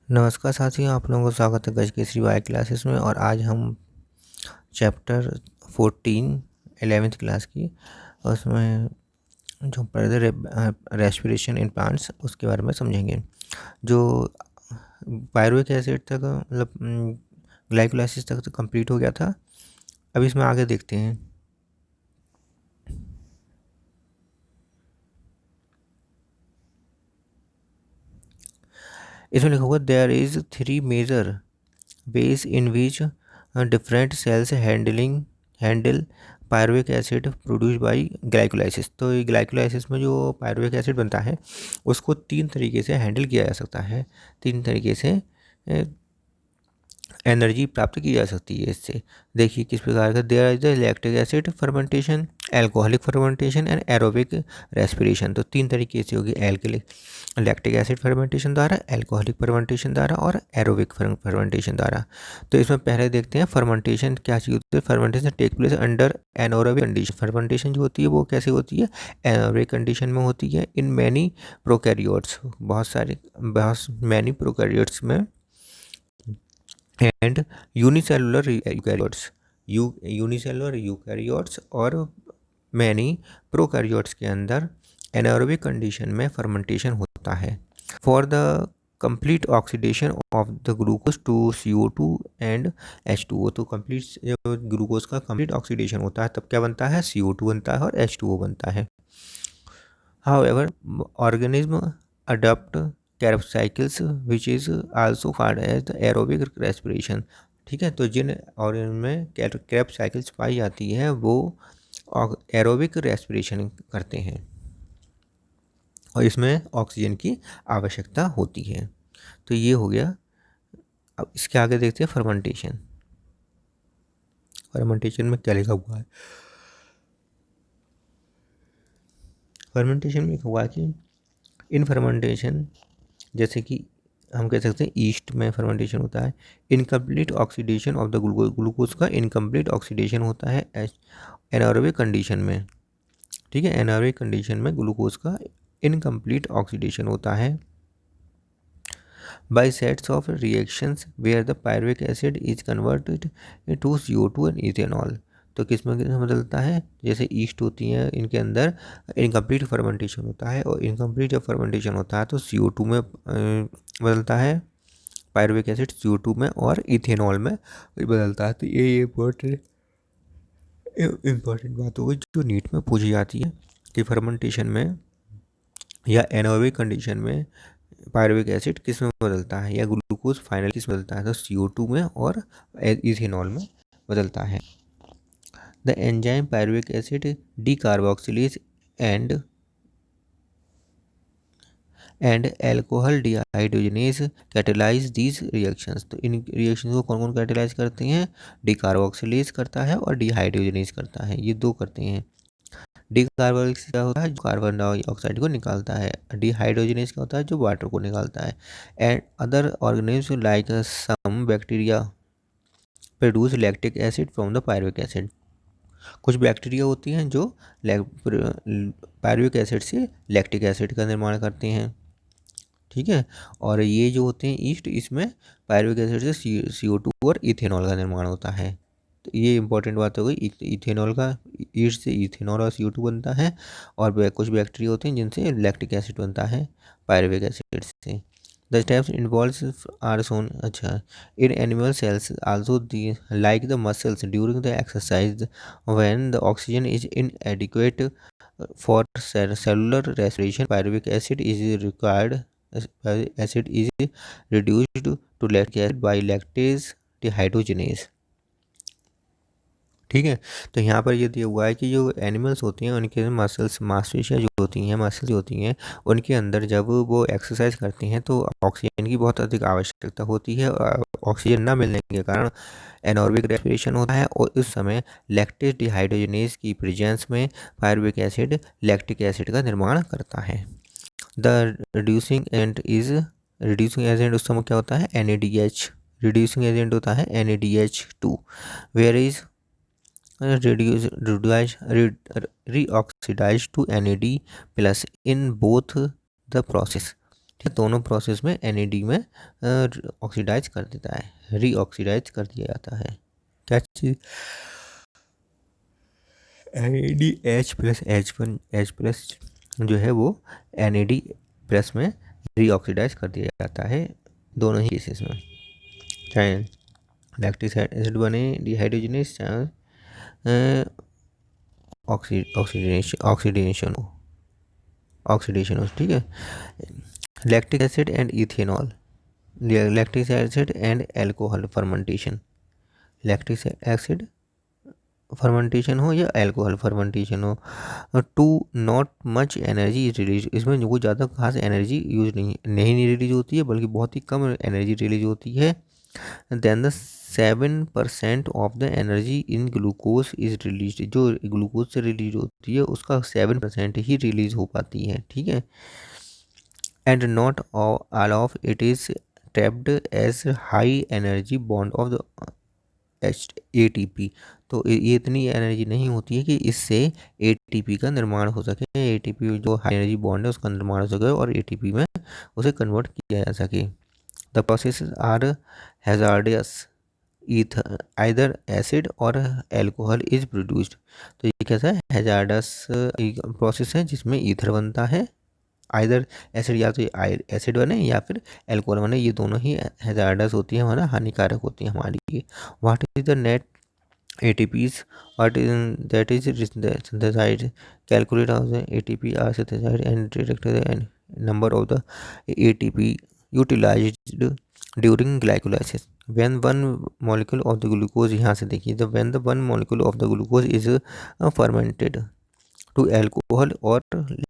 नमस्कार साथियों, आप लोगों को स्वागत है गज केसरी वाई क्लासेस में। और आज हम चैप्टर 14 11th क्लास की उसमें जो पढ़ते रेस्पिरेशन इन प्लांट्स उसके बारे में समझेंगे। जो पायरुवेक एसिड तक मतलब ग्लाइकोलाइसिस तक तो कंप्लीट हो गया था। अब इसमें आगे देखते हैं। इसमें लिखा होगा there is 3 major ways in which different cells handle pyruvic acid produce by glycolysis. तो ये ग्लाइकोलाइसिस में जो पायरुवेक एसिड बनता है उसको 3 तरीके से हैंडल किया जा सकता है। 3 तरीके से एनर्जी प्राप्त की जा सकती है इससे। देखिए किस प्रकार का। There is the lactic acid fermentation, alcoholic fermentation and aerobic respiration. तो 3 तरीके से होगी, लैक्टिक एसिड फर्मेंटेशन द्वारा, एल्कोहलिक फर्मेंटेशन द्वारा और एरोबिक फर्मेंटेशन द्वारा। तो इसमें पहले देखते हैं फर्मेंटेशन क्या चीज़ होती है। Fermentation take place under anaerobic condition. Fermentation जो होती है वो कैसे होती है, एनोरोबिक कंडीशन में होती है। इन मैनी प्रोकैरियोट्स, बहुत मैनी प्रोकैरियोट्स में, and unicellular eukaryotes, unicellular eukaryotes और मैनी प्रोकैरियोट्स के अंदर एनारोबिक कंडीशन में फर्मेंटेशन होता है। For the complete oxidation of the glucose to CO2 and H2O। तो कंप्लीट ग्लूकोज का कंप्लीट ऑक्सीडेशन होता है तब क्या बनता है, CO2 बनता है और H2O बनता है। However organism adopt Krebs cycles which is also called as the aerobic respiration. ठीक है, तो जिन ऑर्गेनिज्म में कैरेब साइकिल्स पाई जाती है वो एरोबिक रेस्पिरेशन करते हैं और इसमें ऑक्सीजन की आवश्यकता होती है। तो ये हो गया। अब इसके आगे देखते हैं फर्मेंटेशन। फर्मेंटेशन में क्या लिखा हुआ है। फर्मेंटेशन में लिखा हुआ है कि इन फर्मेंटेशन, जैसे कि हम कह सकते हैं ईस्ट में फर्मेंटेशन होता है। Incomplete oxidation of the glucose, glucose का इनकम्प्लीट ऑक्सीडेशन होता है एनारोबिक कंडीशन में। ठीक है, एनारोबिक कंडीशन में ग्लूकोज का इनकम्प्लीट ऑक्सीडेशन होता है by sets of reactions where the pyruvic acid is converted to CO2 and ethanol। तो किस में बदलता है, जैसे ईस्ट होती है इनके अंदर इनकम्प्लीट फर्मेंटेशन होता है और इनकम्प्लीट जब फर्मेंटेशन होता है तो CO2 में बदलता है, पायरुविक एसिड CO2 में और इथेनॉल में बदलता है। तो ये इम्पोर्टेंट बात होगी जो नीट में पूछी जाती है कि फर्मेंटेशन में या एनारोबिक कंडीशन में पायरुविक एसिड किस में बदलता है या ग्लूकोज फाइनल किस में बदलता है, तो CO2 में और इथेनॉल में बदलता है। The enzyme pyruvic acid decarboxylase and alcohol dehydrogenase catalyse these reactions. तो इन रिएक्शंस को कौन कौन कैटेलाइज करते हैं, डीकार्बोक्सिलेज करता है और डिहाइड्रोजनेज करता है, ये दो करते हैं। डीकार्बोक्सिलेज क्या होता है, जो कार्बन डाइऑक्साइड को निकालता है। डिहाइड्रोजनेज क्या होता है, जो वाटर को निकालता है। And other organism like some bacteria produce lactic acid from the pyruvic acid. कुछ बैक्टीरिया होती हैं जो पायरुविक एसिड से लैक्टिक एसिड का निर्माण करते हैं। ठीक है, और ये जो होते हैं ईस्ट, इसमें पायरुविक एसिड से CO2 और इथेनॉल का निर्माण होता है। तो ये इंपॉर्टेंट बात हो गई, इथेनॉल का, ईस्ट से इथेनॉल और CO2 बनता है। और कुछ बैक्टीरिया होते हैं जिनसे लैक्टिक एसिड बनता है पायरुविक एसिड से। द स्टेप्स इन्वॉल्व्स आर सोन। अच्छा, in animal cells also the like the muscles during the exercise when the oxygen is इनएडिक्वेट for cellular respiration pyruvic acid is required. acid is reduced to lactic acid by lactase dehydrogenase। ठीक है, तो यहाँ पर ये दिया हुआ है कि जो एनिमल्स होती हैं उनके मसल्स, मांसपेशियाँ जो होती हैं, मसल्स जो होती हैं, उनके अंदर जब वो एक्सरसाइज करती हैं तो ऑक्सीजन की बहुत अधिक आवश्यकता होती है। ऑक्सीजन ना मिलने के कारण एनॉर्बिक रेस्पिरेशन होता है और उस समय लैक्टेज डिहाइड्रोजनेज की प्रेजेंस में पायरुविक एसिड लैक्टिक एसिड का निर्माण करता है। द रिड्यूसिंग एजेंट उस समय क्या होता है, NADH। रिड्यूसिंग एजेंट होता है NADH2, where is reoxidized to NAD+ in both the process। ठीक है, दोनों प्रोसेस में NAD में ऑक्सीडाइज कर देता है, रीऑक्सीडाइज कर दिया जाता है। क्या चीज़? NADH प्लस H प्लस जो है वो NAD प्लस में रीऑक्सीडाइज कर दिया जाता है दोनों ही केसेस में, चाहे लैक्टिक एसिड बने डिहाइड्रोजनेस, चाहे ऑक्सीडेशन हो। ठीक है, lactic acid and ethanol, lactic acid and alcohol fermentation, lactic acid fermentation हो या अल्कोहल फर्मेंटेशन हो, too not much energy is release, इसमें जो ज़्यादा खास एनर्जी यूज नहीं रिलीज होती है, बल्कि बहुत ही कम एनर्जी रिलीज होती है। Then the 7% of the energy in glucose is release, जो ग्लूकोज से रिलीज होती है उसका 7% ही रिलीज हो पाती है। ठीक है, and not all of it is trapped as high energy bond of the ATP, तो ये इतनी एनर्जी नहीं होती है कि इससे ATP का निर्माण हो सके, ATP जो हाई एनर्जी बॉन्ड है उसका निर्माण हो सके और ATP में उसे कन्वर्ट किया जा सके। The process are hazardous, either acid और एल्कोहल इज प्रोड्यूस्ड, तो ये कैसा है, हैजार्डस प्रोसेस है जिसमें ईथर बनता है, आइदर एसिड या तो एसिड बने या फिर एल्कोहल बने, ये दोनों ही हैजार्डस होती है, हमारा हानिकारक होती है हमारे लिए। What is the net ATPs, what is that is synthesized, calculate how the ATP are synthesized and detect the number of the ATP utilized during glycolysis. When one molecule of the glucose, यहाँ से देखिए, the when the one molecule of the glucose is fermented to alcohol or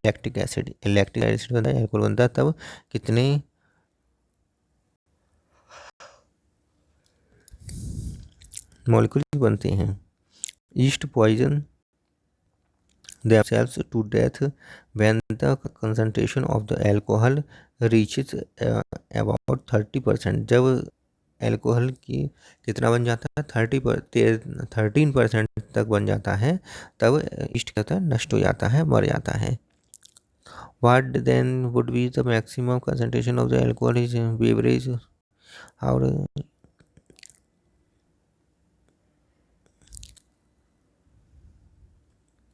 lactic acid, lactic acid बनता है, alcohol बनता है, तब कितने molecule बनते हैं? Yeast poison themselves to death when the concentration of the alcohol reaches about 30%, जब alcohol की कितना बन जाता है 13% तक बन जाता है, तब ईस्ट कहता है नष्ट हो जाता है, मर जाता है। What then would be the maximum concentration of the alcohol is beverage? और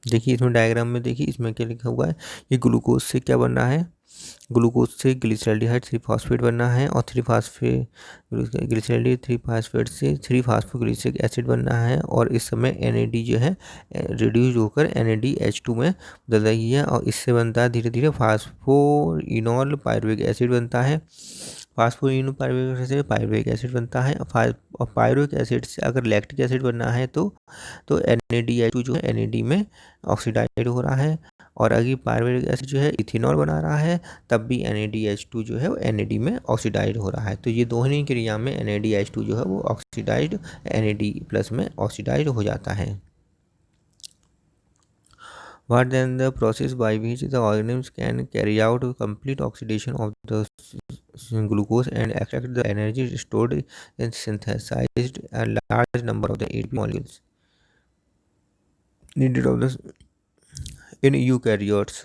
देखिए इसमें डायग्राम में देखिए इसमें क्या लिखा हुआ है, ये ग्लूकोज से क्या बन रहा है, ग्लूकोज से ग्लिसरॉल्डिहाइड 3-फॉस्फेट बनना है, और 3-फॉस्फेट ग्लिसरॉल्डिहाइड 3-फॉस्फेट से 3-फॉस्फोग्लिसरिक एसिड बनना है, और इस समय NAD जो है रिड्यूस होकर NADH2 में बदल रही है, और इससे बनता है धीरे धीरे फास्फोइनोल पायरुविक एसिड बनता है, फास्फोइनोल पायरुविक एसिड बनता है, और पायरुविक एसिड से अगर लैक्टिक एसिड बनना है तो NADH2 जो है NAD में ऑक्सीडाइज हो रहा है, और अगर पायरुविक एसिड जो है इथेनॉल बना रहा है, तब भी NADH2 जो है वो NAD में ऑक्सीडाइज हो रहा है। तो ये दोनों क्रिया में NADH2 जो है वो ऑक्सीडाइज NAD प्लस में ऑक्सीडाइज हो जाता है। What then the process by which the organisms can carry out complete oxidation of the glucose and extract the energy stored and synthesized a large number of the ATP molecules needed of the in eukaryotes.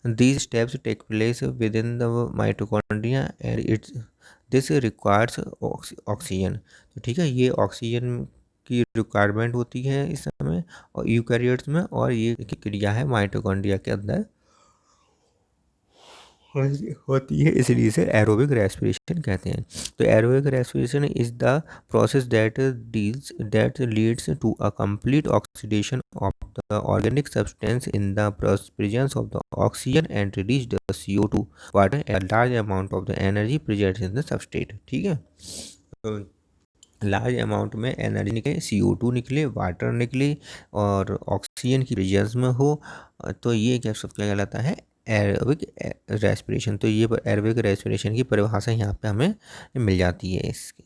These steps take place within the mitochondria and this requires oxygen. तो ठीक है, ये oxygen की requirement होती है इस समय और यूकैरियोट्स में, और ये क्रिया है माइटोकॉन्ड्रिया के अंदर होती है, इसलिए इसे एरोबिक रेस्पिरेशन कहते हैं। तो aerobic respiration is the process that leads to a complete oxidation of the organic substance in the presence of the oxygen and release the CO2 water a large amount of the energy present in the substrate. ठीक है, तो large amount में energy निकले, CO2 निकले, water निकले, और oxygen की presence में हो, तो ये क्या सब क्या कहलाता है, एरोबिक रेस्पिरेशन। तो ये एरोबिक रेस्पिरेशन की परिभाषा यहाँ पे हमें मिल जाती है इसकी।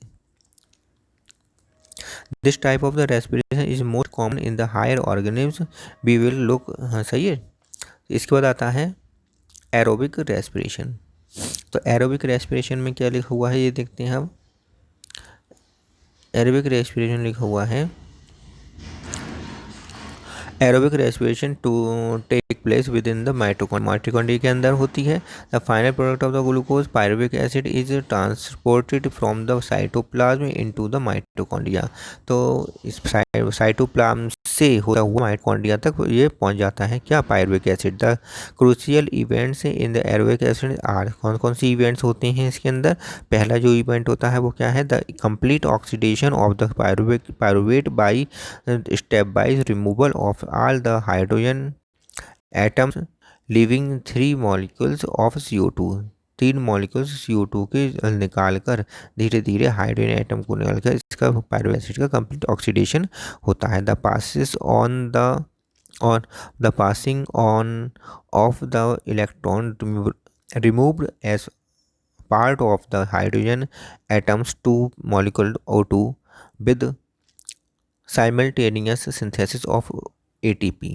This type of the respiration is most common in the higher organisms, we will look, हाँ सही है। इसके बाद आता है एरोबिक रेस्पिरेशन। तो एरोबिक रेस्पिरेशन में क्या लिखा हुआ है ये देखते हैं हम। एरोबिक रेस्पिरेशन लिखा हुआ है, aerobic respiration to take place within the mitochondria के अंदर होती है। The final product of the glucose pyruvic acid is transported from the cytoplasm into the mitochondria. तो इस साइटोप्लाज्म से होता हुआ माइटोकॉन्ड्रिया तक ये पहुंच जाता है क्या, pyruvic acid. The crucial events in the aerobic acid are, कौन कौन सी इवेंट्स होते हैं इसके अंदर। पहला जो इवेंट होता है वो क्या है, the complete oxidation of the pyruvate by stepwise removal of all the hydrogen atoms leaving 3 molecules of CO2। 3 molecules CO2 के निकाल कर धीरे धीरे हाइड्रोजन एटम को निकाल कर इसका पायरुवेट एसिड का कंप्लीट ऑक्सीडेशन होता है। The passes on the passing on of the electron removed as part of the hydrogen atoms to molecule O2 with simultaneous synthesis of ATP।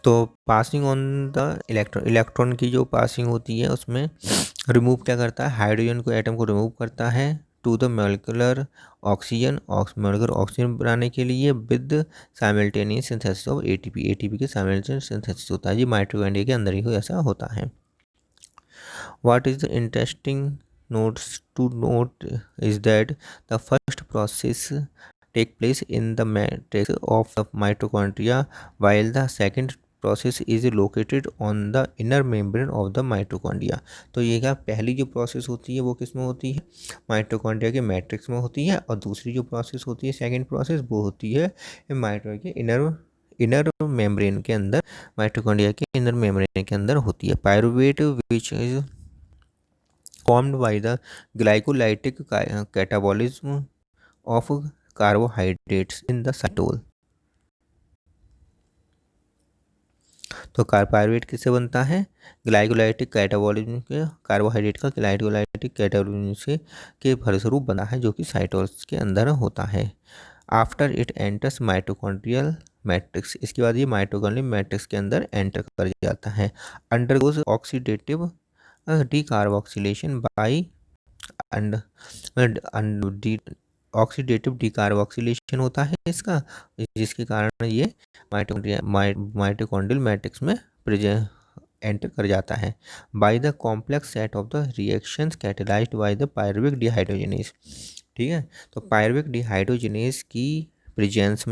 तो पासिंग ऑन द इलेक्ट्रॉन की जो passing होती है उसमें remove क्या करता है, हाइड्रोजन को एटम को रिमूव करता है to the molecular oxygen, molecular oxygen बनाने के लिए with simultaneous synthesis of ATP के साइमल्टेनियस सिंथेसिस होता है। ये माइटोकॉन्ड्रिया के अंदर ही ऐसा होता है। What is the interesting notes to note is that the first process take place in the matrix of the mitochondria while the second process is located on the inner membrane of the mitochondria। तो ये क्या, पहली जो process होती है वो किस में होती है, माइटोकॉन्ड्रिया के मैट्रिक्स में होती है, और दूसरी जो प्रोसेस होती है सेकंड प्रोसेस वो होती है माइटोकॉन्ड्रिया के इनर मेम्ब्रेन के अंदर, माइटोकॉन्ड्रिया के इनर मेम्ब्रेन के अंदर होती है। Pyruvate which is formed by the glycolytic catabolism of carbohydrates in the cytosol। तो पायरुवेट किससे बनता है, ग्लाइकोलाइटिक कैटाबॉलिज्म के कार्बोहाइड्रेट का ग्लाइकोलाइटिक कैटाबॉलिज्म से के फलस्वरूप बना है जो कि साइटोस के अंदर होता है। After it enters mitochondrial matrix, इसके बाद ये माइटोकॉन्ड्रियल मैट्रिक्स के अंदर एंटर कर जाता है। Undergoes oxidative decarboxylation by oxidative decarboxylation होता है इसका, जिसके कारण ये माइटोकॉन्ड्रियल मैट्रिक्स में एंटर कर जाता है। By the complex set of the reactions catalysed by the pyruvic dehydrogenase. ठीक है, तो पायरुविक डिहाइड्रोजिनेज की प्रेजेंस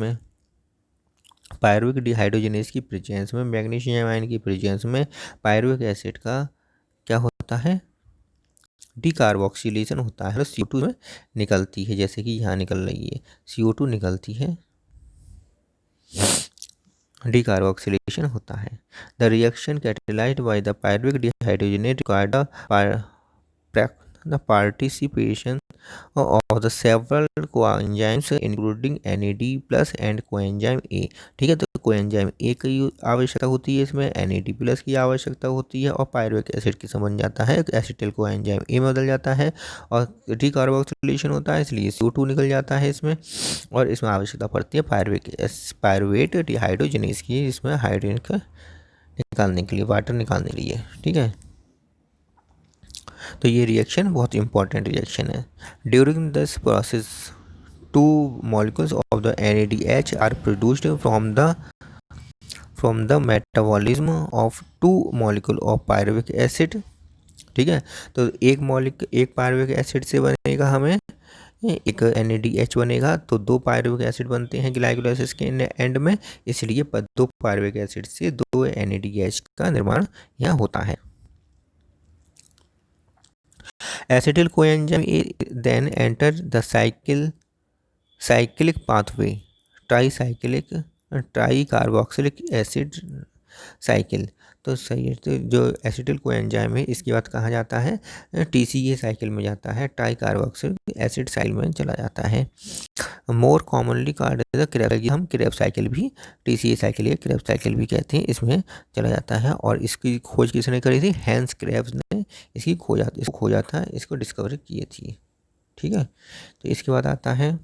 में, मैग्नीशियम आयन की प्रेजेंस में पायरुविक एसिड का क्या होता है, डीकार्बोक्सिलेशन होता है। CO2 में निकलती है, जैसे कि यहाँ निकल रही है CO2 निकलती है, डीकार्बोक्सिलेशन होता है। The reaction catalysed by the pyruvic dehydrogenase required the participation of the several coenzymes including NAD+ and coenzyme A। ठीक है, तो कोएंजाइम A की आवश्यकता होती है, इसमें NAD+ की आवश्यकता होती है, और पायरुविक एसिड की समझ जाता है एसिटिल कोएंजाइम A में बदल जाता है, और डीकार्बोक्सिलेशन होता है इसलिए CO2 निकल जाता है इसमें, और इसमें आवश्यकता पड़ती है पायरुवेट डिहाइड्रोजिनेज की, इसमें हाइड्रोजन का निकालने के लिए, वाटर निकालने के लिए। ठीक है, तो ये रिएक्शन बहुत इंपॉर्टेंट रिएक्शन है। During this process 2 molecules of the NADH are produced from the metabolism of 2 molecule of pyruvic acid। ठीक है, तो एक पायरुविक एसिड से बनेगा हमें एक NADH बनेगा, तो 2 पायरुविक एसिड बनते हैं ग्लाइकोलाइसिस के एंड में, इसलिए 2 पायरुविक एसिड से 2 NADH का निर्माण यहाँ होता है। Acetyl coenzyme A then enter the cyclic pathway tricarboxylic acid cycle. तो सही है, तो जो एसिटिल कोएंजाइम है इसके बाद कहाँ जाता है, TCA साइकिल में जाता है, ट्राई कार्बोक्सिलिक एसिड साइकिल में चला जाता है। मोर कॉमनली क्रेब्स, हम क्रेब्स साइकिल भी, TCA साइकिल या क्रेब्स साइकिल भी कहते हैं, इसमें चला जाता है। और इसकी खोज किसने करी थी, हैंस क्रेब्स ने इसको खोजा था, इसको डिस्कवर की थी। ठीक है, तो इसके बाद आता है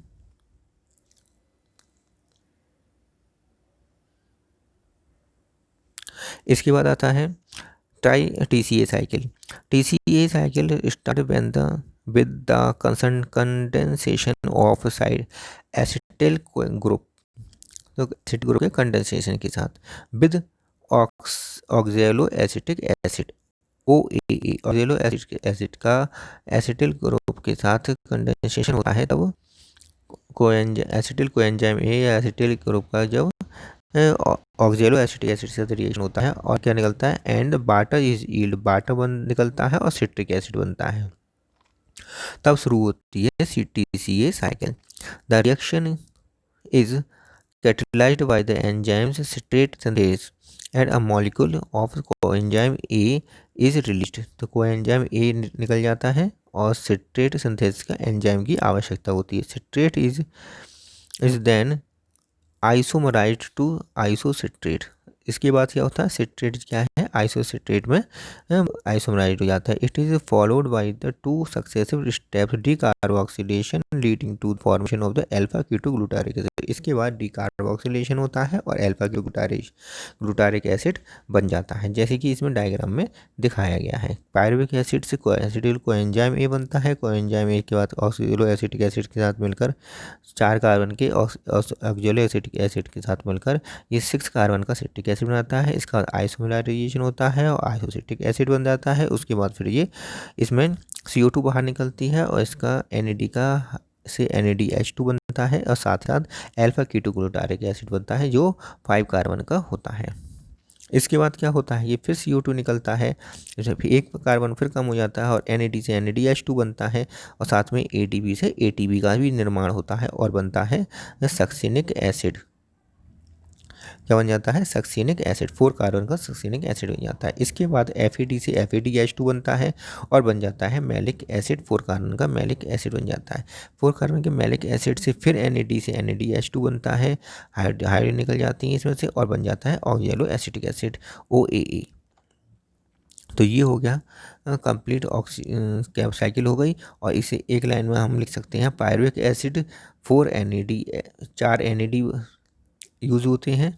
TCA cycle. TCA cycle start with the condensation of side acetyl group, तो एसिड ग्रुप के कंडेंसेशन के साथ with ऑक्जेलो acetic acid OAA, ऑक्जेलो acid का एसिटिल ग्रुप के साथ कंडेंसेशन होता है तब एसिटिल कोएंजाइम ए या एसिटिल ग्रुप का जब ऑक्जेलो एसिटिक एसिड से रिएक्शन होता है और क्या निकलता है, and water is yield, water निकलता है और सिट्रिक एसिड बनता है, तब शुरू होती है CTCA cycle. The reaction is catalyzed by the enzymes citrate synthase and a molecule of coenzyme A is released, तो coenzyme A निकल जाता है और citrate synthase का एंजाइम की आवश्यकता होती है। citrate is then isomerized to isocitrate, इसके बाद क्या होता है, सिट्रेट क्या है आइसोसिट्रेट में आइसोमराइज हो जाता है। It is followed by the 2 successive steps decarboxylation leading to formation of the alpha keto glutaric acid, इसके बाद डीकार्बोक्सिलेशन होता है और अल्फा ग्लूटारिक एसिड बन जाता है, जैसे कि इसमें डायग्राम में दिखाया गया है। पायरुविक एसिड से एसिटिल कोएंजाइम ए बनता है, कोएंजाइम ए के बाद ऑक्सीलो एसिटिक एसिड के साथ मिलकर 4 कार्बन के ऑक्जेलो एसिटिक एसिड के साथ मिलकर ये 6 कार्बन का सिट्रिक एसिड बनाता है। इसका बाद आइसोमेराइजेशन होता है और आइसोसिट्रिक एसिड बन जाता है। उसके बाद फिर ये इसमें CO2 बाहर निकलती है और इसका NAD का से NADH2 बनता है और साथ साथ अल्फा कीटो ग्लूटारिक एसिड बनता है जो 5 कार्बन का होता है। इसके बाद क्या होता है, ये फिर CO2 निकलता है, फिर एक कार्बन फिर कम हो जाता है और NAD से NADH2 बनता है और साथ में ATP से ATP का भी निर्माण होता है और बनता है सक्सिनिक एसिड। क्या बन जाता है, सक्सिनिक एसिड, 4 कार्बन का सक्सिनिक एसिड बन जाता है। इसके बाद FAD से FADH2 बनता है और बन जाता है मैलिक एसिड, 4 कार्बन का मैलिक एसिड बन जाता है। 4 कार्बन के मैलिक एसिड से फिर NAD से NADH2 बनता है, हाइड्रोजन निकल जाती है इसमें से और बन जाता है ऑक्जेलो एसिटिक एसिड OAA। तो ये हो गया कंप्लीट कैप साइकिल हो गई और इसे एक लाइन में हम लिख सकते हैं, पायरुविक एसिड 4 NAD यूज़ होते हैं,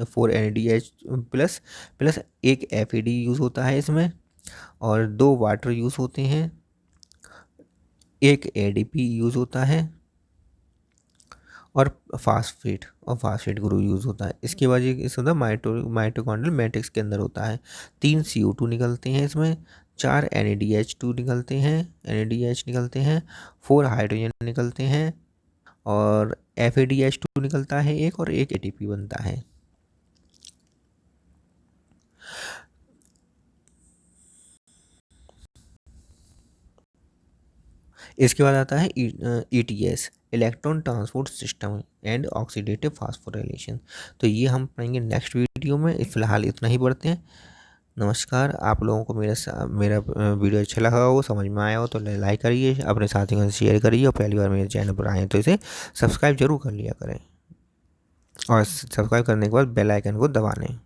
4 NADH प्लस 1 FAD यूज़ होता है इसमें और 2 वाटर यूज़ होते हैं, 1 ADP यूज़ होता है और फास्फेट ग्रुप यूज़ होता है। इसके बाद ये इस होता है माइटोकॉन्ड्रियल मैट्रिक्स के अंदर होता है। 3 CO2 निकलते हैं इसमें, 4 NADH2 निकलते हैं, NADH निकलते हैं, 4 हाइड्रोजन निकलते हैं और FADH2 निकलता है एक और 1 ATP बनता है। इसके बाद आता है ETS, electron transport system and oxidative phosphorylation. तो ये हम पढ़ेंगे नेक्स्ट वीडियो में, फिलहाल इतना ही पढ़ते हैं। नमस्कार। आप लोगों को मेरा वीडियो अच्छा लगा हो, समझ में आया हो तो लाइक करिए, अपने साथियों से शेयर करिए और पहली बार मेरे चैनल पर आए तो इसे सब्सक्राइब जरूर कर लिया करें और सब्सक्राइब करने के बाद बेल आइकन को दबा लें।